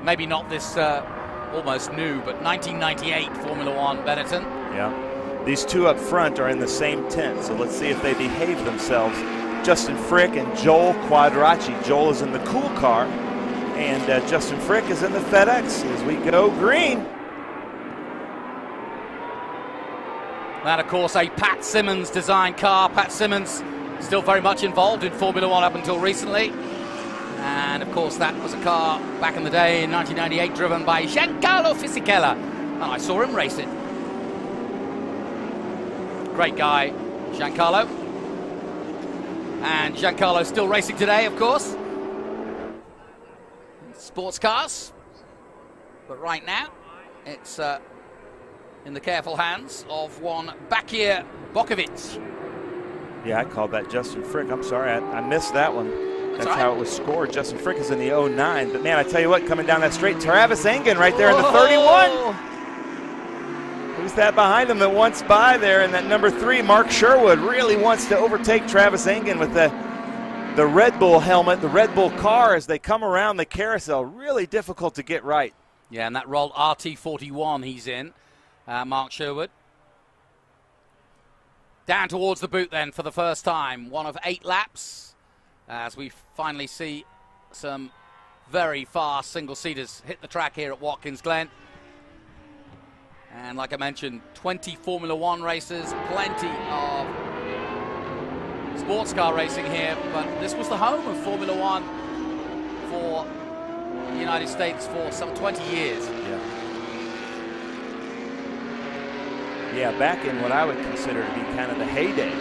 maybe not this almost new, but 1998 Formula One Benetton. Yeah. These two up front are in the same tent, so let's see if they behave themselves. Justin Frick and Joel Quadracci. Joel is in the cool car, and Justin Frick is in the FedEx as we go green. That, of course, a Pat Symonds designed car. Pat Symonds still very much involved in Formula One up until recently. And, of course, that was a car back in the day in 1998 driven by Giancarlo Fisichella. And I saw him race it. Great guy, Giancarlo. And Giancarlo's still racing today, of course. Sports cars. But right now, it's in the careful hands of one Bakir Bokovic. Yeah, I called that Justin Frick. I'm sorry, I missed that one. That's right. how it was scored. Justin Frick is in the 09. But, man, I tell you what, coming down that straight, Travis Engen right there in the 31. Who's that behind him that wants by there? And that number 3, Mark Sherwood, really wants to overtake Travis Engen with the Red Bull helmet, the Red Bull car as they come around the carousel. Really difficult to get right. Yeah, and that rolled RT41 he's in, Mark Sherwood. Down towards the boot then for the first time. 1 of 8 laps as we finally see some very fast single-seaters hit the track here at Watkins Glen. And like I mentioned, 20 Formula One races, plenty of sports car racing here, but this was the home of Formula One for the United States for some 20 years. Yeah, back in what I would consider to be kind of the heyday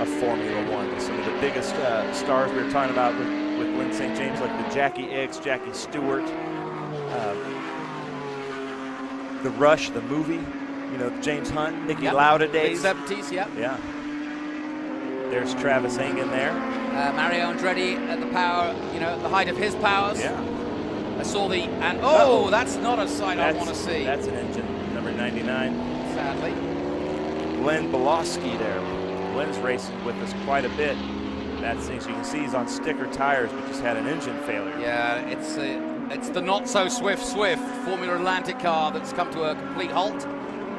of Formula One. Some of the biggest stars we were talking about with Glen St. James, like the Jackie Ickx, Jackie Stewart, the Rush, the movie, you know, James Hunt, Niki Lauda days. Mid-70s, Yeah. There's Travis Engen there. Mario Andretti at the power, you know, at the height of his powers. Yeah. I saw the, and that's not a sight I want to see. That's an engine, number 99. Sadly. Glenn Belowski there. Glenn's racing with us quite a bit. That's things you can see he's on sticker tires, but just had an engine failure. Yeah, it's the not-so-swift Formula Atlantic car that's come to a complete halt.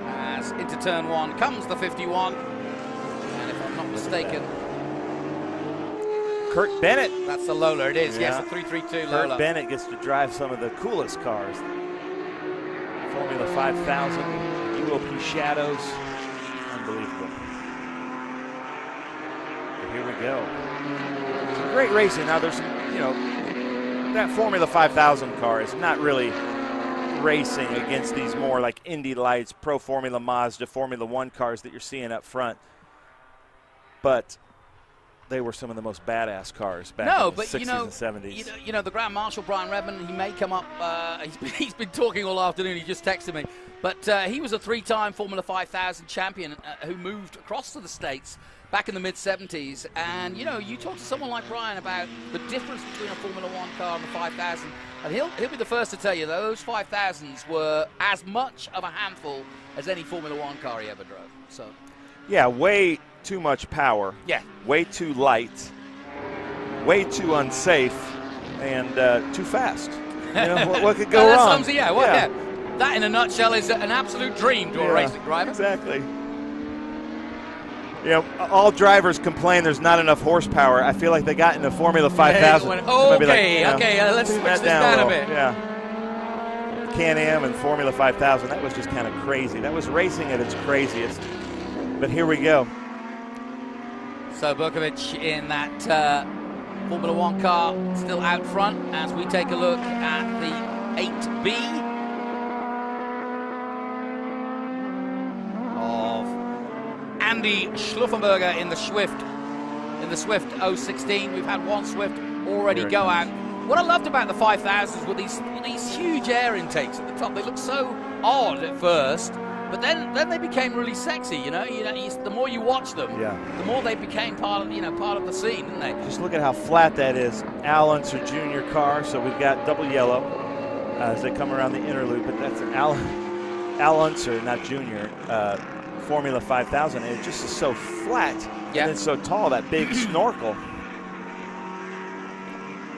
As into turn 1 comes the 51. And if I'm not mistaken, Kurt Bennett. That's the Lola, it is. Yeah. Yes, the 332 Lola. Kurt Bennett gets to drive some of the coolest cars. Formula 5000, UOP Shadows. Unbelievable. But here we go. Some great racing. Now there's some, you know, that Formula 5000 car is not really racing against these more like Indy Lights, Pro Formula Mazda, Formula One cars that you're seeing up front. But they were some of the most badass cars back in the 60s and 70s. You know, the Grand Marshal, Brian Redman, he may come up. He's been talking all afternoon. He just texted me. But he was a 3-time Formula 5000 champion who moved across to the States back in the mid-70s. And, you know, you talk to someone like Brian about the difference between a Formula One car and a 5000, and he'll be the first to tell you those 5000s were as much of a handful as any Formula One car he ever drove. So, yeah, way too much power. Yeah. Way too light. Way too unsafe. And too fast. You know, what could go wrong? That in a nutshell is an absolute dream to a racing driver. Exactly. You know, all drivers complain there's not enough horsepower. I feel like they got into Formula 5000. Let's switch this down a bit. Yeah. Can-Am and Formula 5000, that was just kind of crazy. That was racing at its craziest. But here we go. So Bokovic in that Formula One car still out front as we take a look at the 8B of Andy Schluffenberger in the Swift 016. We've had one Swift already go out. What I loved about the 5000s were these huge air intakes at the top. They looked so odd at first, but then they became really sexy. The more you watch them, the more they became part of the scene, didn't they? Just look at how flat that is. Al Unser Jr. car. So we've got double yellow as they come around the inner loop, but that's an Al Unser, not Jr. Formula 5000, and it just is so flat and it's so tall. That big snorkel.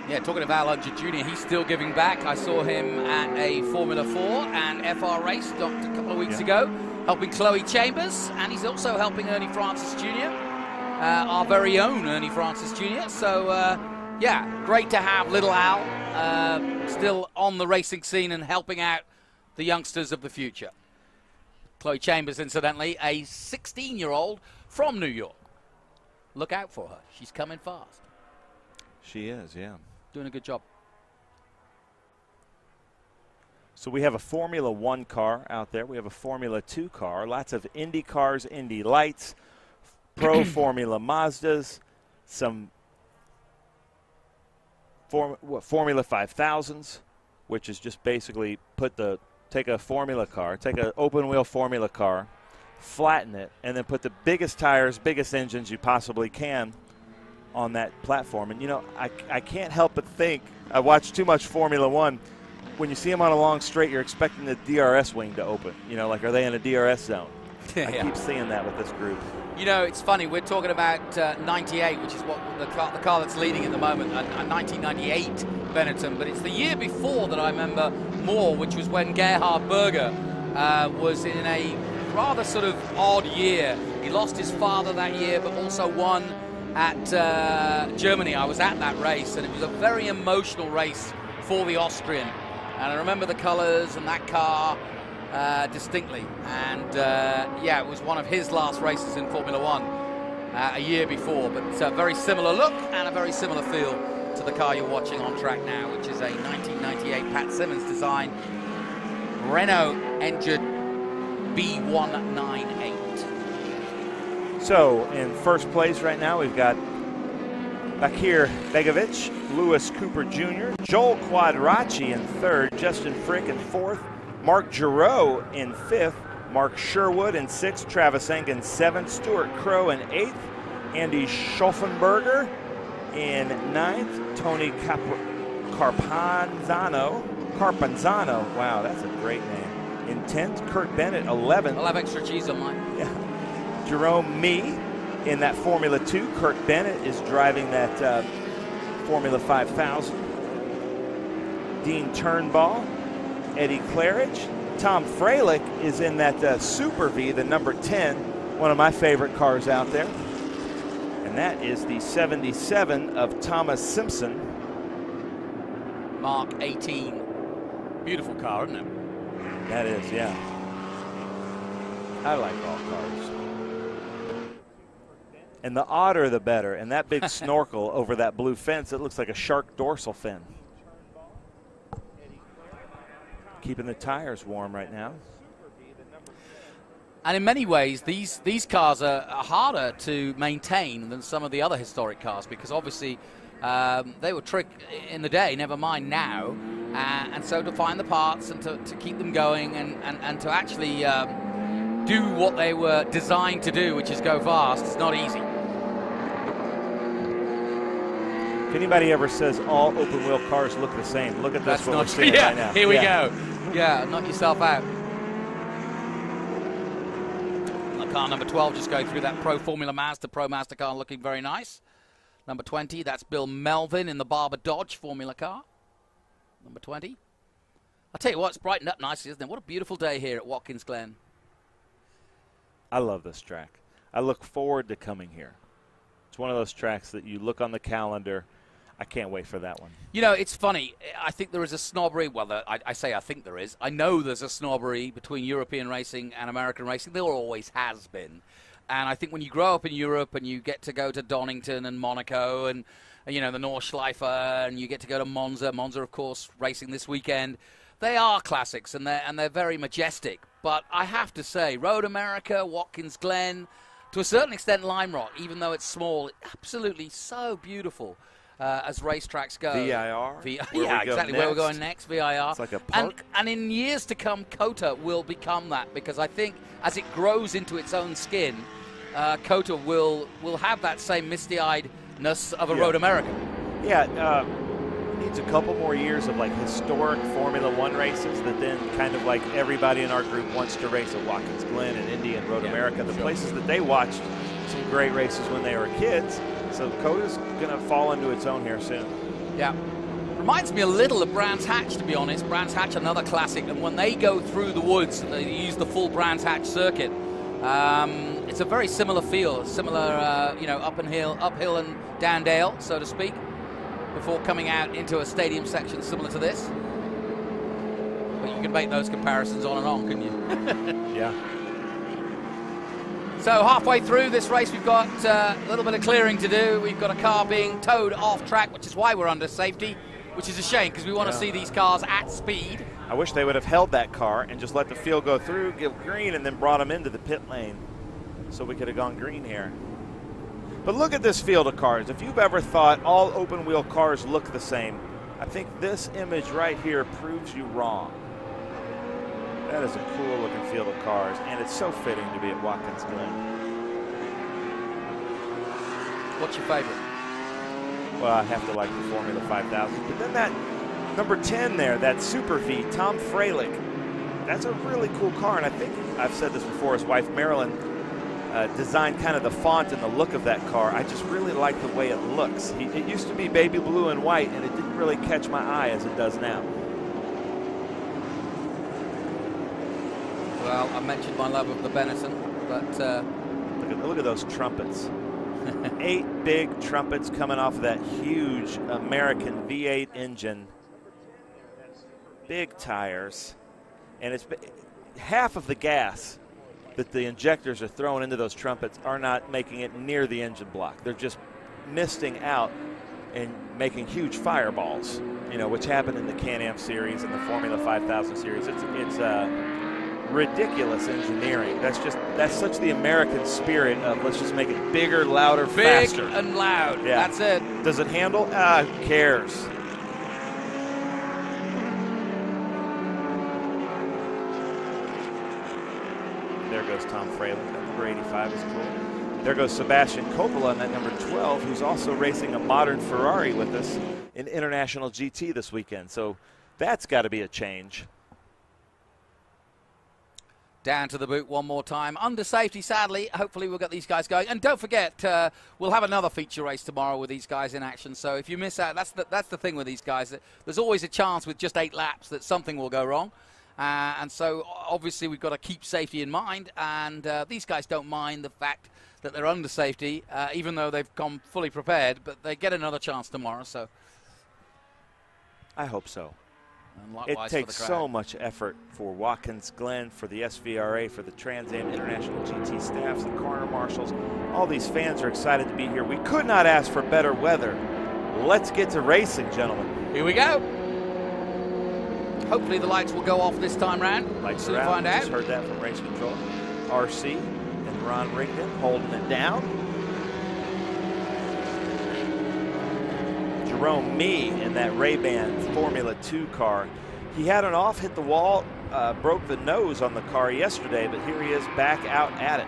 Yeah, talking of Al Unser Jr., he's still giving back. I saw him at a Formula 4 and FR race a couple of weeks ago, helping Chloe Chambers, and he's also helping Ernie Francis Jr., our very own Ernie Francis Jr. So, yeah, great to have little Al still on the racing scene and helping out the youngsters of the future. Chloe Chambers, incidentally, a 16-year-old from New York. Look out for her. She's coming fast. She is, yeah. Doing a good job. So we have a Formula 1 car out there. We have a Formula 2 car. Lots of Indy cars, Indy Lights, Pro Formula Mazdas, some Formula 5000s, which is just basically take a Formula car, take an open-wheel Formula car, flatten it, and then put the biggest tires, biggest engines you possibly can on that platform. And, you know, I can't help but think, I watch too much Formula 1. When you see them on a long straight, you're expecting the DRS wing to open. You know, like, are they in a DRS zone? I keep seeing that with this group. You know, it's funny. We're talking about 98, which is what the car that's leading at the moment, a 1998 Benetton. But it's the year before that I remember more, which was when Gerhard Berger was in a rather sort of odd year. He lost his father that year, but also won at Germany. I was at that race, and it was a very emotional race for the Austrian. And I remember the colors and that car distinctly. And yeah, it was one of his last races in Formula One a year before. But a very similar look and a very similar feel to the car you're watching on track now, which is a 1998 Pat Simmons design Renault Engine B198. So in first place right now, we've got Bakir Begovic, Lewis Cooper Jr., Joel Quadracci in third, Justin Frick in fourth, Mark Giroux in fifth, Mark Sherwood in sixth, Travis Engen seventh, Stuart Crow in eighth, Andy Schauffenberger in ninth, Tony Carpanzano, wow, that's a great name, in 10th, Kurt Bennett 11th. I'll have extra cheese on mine. Yeah. Jerome Mee in that Formula 2. Kurt Bennett is driving that Formula 5000. Dean Turnbull, Eddie Claridge. Tom Freilich is in that Super V, the number 10, one of my favorite cars out there. And that is the 77 of Thomas Simpson. Mark 18. Beautiful car, isn't it? That is, yeah. I like all cars. And the odder, the better. And that big snorkel over that blue fence, it looks like a shark dorsal fin. Keeping the tires warm right now. And in many ways, these cars are harder to maintain than some of the other historic cars, because obviously they were trick in the day, never mind now. And so to find the parts and to keep them going and to actually do what they were designed to do, which is go fast, it's not easy. If anybody ever says all open-wheel cars look the same, look at this. That's not true. Yeah, right now. Here we go. Yeah, knock yourself out. Car number 12 just going through that Pro Formula Mazda, Pro Mazda car, looking very nice. Number 20, that's Bill Melvin in the Barber Dodge Formula car. Number 20. I'll tell you what, it's brightened up nicely, isn't it? What a beautiful day here at Watkins Glen. I love this track. I look forward to coming here. It's one of those tracks that you look on the calendar. I can't wait for that one. You know, it's funny. I think there is a snobbery. Well, I say I think there is. I know there's a snobbery between European racing and American racing. There always has been. And I think when you grow up in Europe and you get to go to Donington and Monaco and you know, the Nordschleife, and you get to go to Monza. Monza, of course, racing this weekend. They are classics, and they're very majestic. But I have to say, Road America, Watkins Glen, to a certain extent Lime Rock, even though it's small, absolutely so beautiful as racetracks go. VIR? Yeah, exactly, where we're going next, VIR. It's like a park. And in years to come, COTA will become that, because I think as it grows into its own skin, COTA will have that same misty-eyedness of a Road America. Yeah, needs a couple more years of like historic Formula One races that then kind of like everybody in our group wants to race at Watkins Glen and Indy and Road America, the places that they watched some great races when they were kids. So COTA's going to fall into its own here soon. Yeah. Reminds me a little of Brands Hatch, to be honest. Brands Hatch, another classic, and when they go through the woods and they use the full Brands Hatch circuit, it's a very similar feel, similar, you know, uphill and down dale, so to speak, before coming out into a stadium section similar to this. But you can make those comparisons on and on, couldn't you? Yeah. So halfway through this race, we've got a little bit of clearing to do. We've got a car being towed off track, which is why we're under safety, which is a shame because we want to see these cars at speed. I wish they would have held that car and just let the field go through, give green, and then brought them into the pit lane so we could have gone green here. But look at this field of cars. If you've ever thought all open-wheel cars look the same, I think this image right here proves you wrong. That is a cool-looking field of cars, and it's so fitting to be at Watkins Glen. What's your favorite? Well, I have to like the Formula 5000. But then that number 10 there, that Super V, Tom Freilich, that's a really cool car. And I think I've said this before, his wife Marilyn designed kind of the font and the look of that car. I just really like the way it looks. It used to be baby blue and white, and it didn't really catch my eye as it does now. Well, I mentioned my love of the Benetton, but look at those trumpets. 8 big trumpets coming off of that huge American V8 engine. Big tires. And it's half of the gas that the injectors are throwing into those trumpets are not making it near the engine block. They're just misting out and making huge fireballs, you know, which happened in the Can-Am series and the Formula 5000 series. It's ridiculous engineering. That's such the American spirit of let's just make it bigger, louder, faster. Big and loud. Yeah. That's it. Does it handle? Who cares? There goes Tom Freilich. That number 85 is cool. There goes Sebastian Coppola in that number 12, who's also racing a modern Ferrari with us in International GT this weekend. So that's got to be a change. Down to the boot one more time. Under safety, sadly. Hopefully we'll get these guys going. And don't forget, we'll have another feature race tomorrow with these guys in action. So if you miss out, that's the thing with these guys. There's always a chance with just 8 laps that something will go wrong. And so obviously we've got to keep safety in mind. And these guys don't mind the fact that they're under safety, even though they've come fully prepared. But they get another chance tomorrow. So I hope so. It takes so much effort for Watkins Glen, for the SVRA, for the Trans Am International GT staffs, the corner marshals. All these fans are excited to be here. We could not ask for better weather. Let's get to racing, gentlemen. Here we go. Hopefully the lights will go off this time round. Lights we'll are out. Find out. Just heard that from race control. RC and Ron Rigdon holding it down. Jerome Mee in that Ray-Ban Formula 2 car. He had an off, hit the wall, broke the nose on the car yesterday, but here he is back out at it.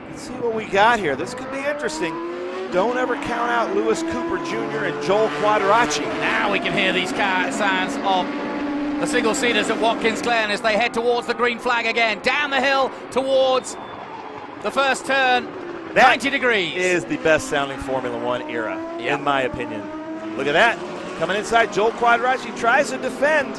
Let's see what we got here. This could be interesting. Don't ever count out Lewis Cooper Jr. and Joel Quadracci. Now we can hear these sounds of the single-seaters at Watkins Glen as they head towards the green flag again. Down the hill towards the first turn. That 90 degrees. Is the best sounding Formula One era, in my opinion. Look at that. Coming inside, Joel Quadracci tries to defend.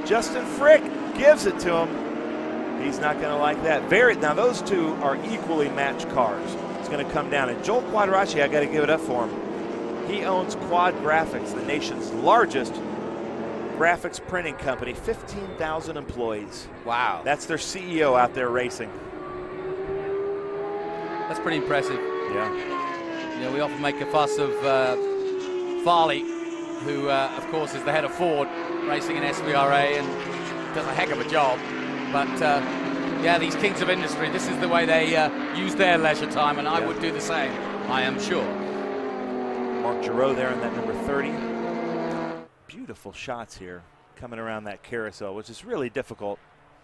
Justin Frick gives it to him. He's not going to like that. Now, those two are equally matched cars. It's going to come down. And Joel Quadracci, I got to give it up for him. He owns Quad Graphics, the nation's largest graphics printing company, 15,000 employees. Wow. That's their CEO out there racing. That's pretty impressive. Yeah. You know, we often make a fuss of Farley, who, of course, is the head of Ford, racing in SVRA and does a heck of a job. But, yeah, these kings of industry, this is the way they use their leisure time, and I would do the same, I am sure. Mark Giroux there in that number 30. Beautiful shots here coming around that carousel, which is really difficult.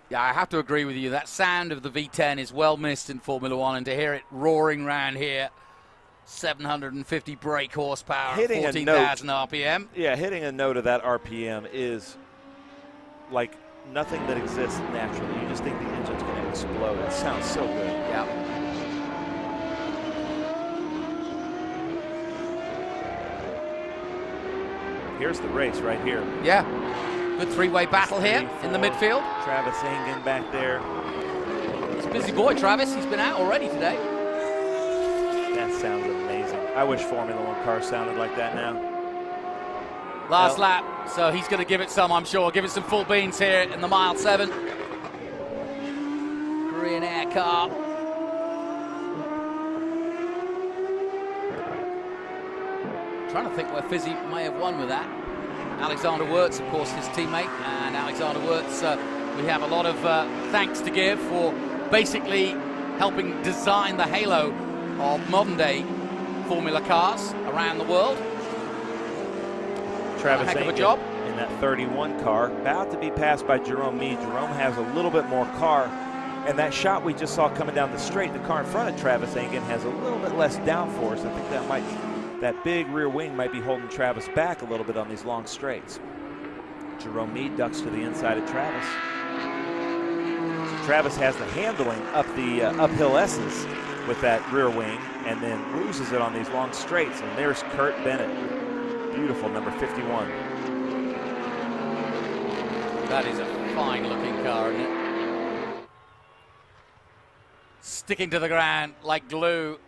Yeah, I have to agree with you. That sound of the V10 is well missed in Formula One, and to hear it roaring around here, 750 brake horsepower, 14,000 RPM. Yeah, hitting a note of that RPM is like nothing that exists naturally. You just think the engine's going to explode. It sounds so good. Yeah. Here's the race right here. Yeah. Good three-way battle here in the midfield. Travis Engen back there. He's a busy boy, Travis. He's been out already today. That sounds amazing. I wish Formula One cars sounded like that now. Last lap, so he's going to give it some, I'm sure. Give it some full beans here in the mile 7. Korean Air car. Trying to think where Fizzy may have won with that. Alexander Wirtz, of course, his teammate. And Alexander Wirtz, we have a lot of thanks to give for basically helping design the halo of modern-day Formula cars around the world. Travis heck of a Engen job in that 31 car, about to be passed by Jerome Meade. Jerome has a little bit more car, and that shot we just saw coming down the straight, the car in front of Travis Engen has a little bit less downforce. I think that big rear wing might be holding Travis back a little bit on these long straights. Jerome Meade ducks to the inside of Travis. So Travis has the handling up the uphill S's with that rear wing, and then loses it on these long straights. And there's Kurt Bennett. Beautiful, number 51. That is a fine-looking car, isn't it? Sticking to the ground like glue.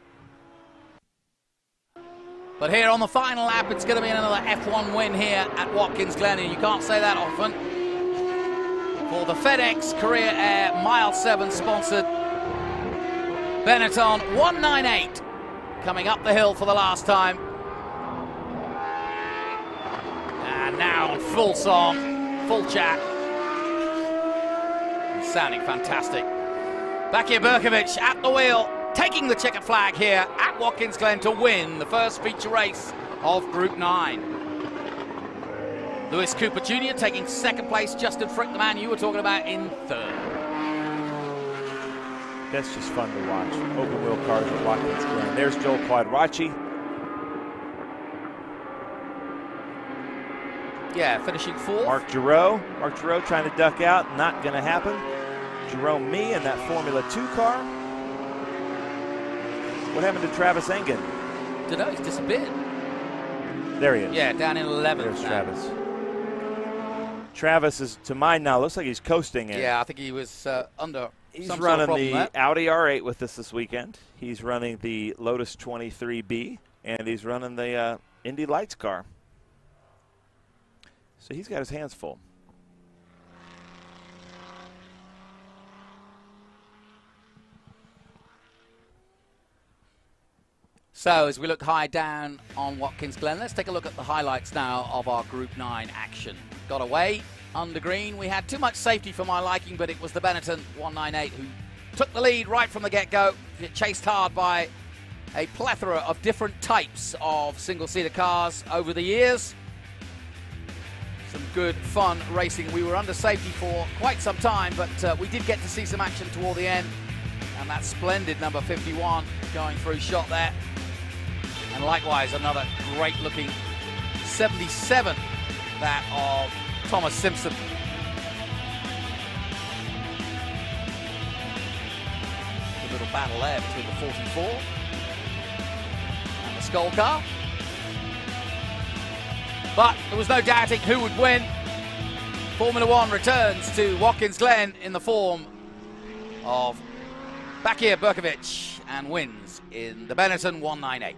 But here on the final lap, it's going to be another F1 win here at Watkins Glen, and you can't say that often. For the FedEx Korea Air Mile 7 sponsored Benetton 198, coming up the hill for the last time. And now on full song, full chat. And sounding fantastic. Bakia Berkovic at the wheel, taking the checkered flag here at Watkins Glen to win the first feature race of Group 9. Lewis Cooper Jr. taking second place. Justin Frick, the man you were talking about, in third. That's just fun to watch. Open wheel cars at Watkins Glen. There's Joel Quadracci. Yeah, finishing fourth. Mark Giroux trying to duck out, not going to happen. Jerome Mee in that Formula 2 car. What happened to Travis Engen? Don't know, he's disappeared. There he is. Yeah, down in 11th. There's now. Travis. Travis is, to mine now, looks like he's coasting in. Yeah, I think he was under He's some running sort of the problem Audi R8 with us this weekend. He's running the Lotus 23B, and he's running the Indy Lights car. So he's got his hands full. So as we look high down on Watkins Glen, let's take a look at the highlights now of our Group 9 action. Got away under green. We had too much safety for my liking, but it was the Benetton 198 who took the lead right from the get-go. Chased hard by a plethora of different types of single-seater cars over the years. Some good, fun racing. We were under safety for quite some time, but we did get to see some action toward the end. And that splendid number 51 going through shot there. And likewise, another great-looking 77, that of Thomas Simpson. Good little battle there between the 44 and the Skull car. But there was no doubting who would win. Formula One returns to Watkins Glen in the form of Bakia Berkovic and wins in the Benetton 198.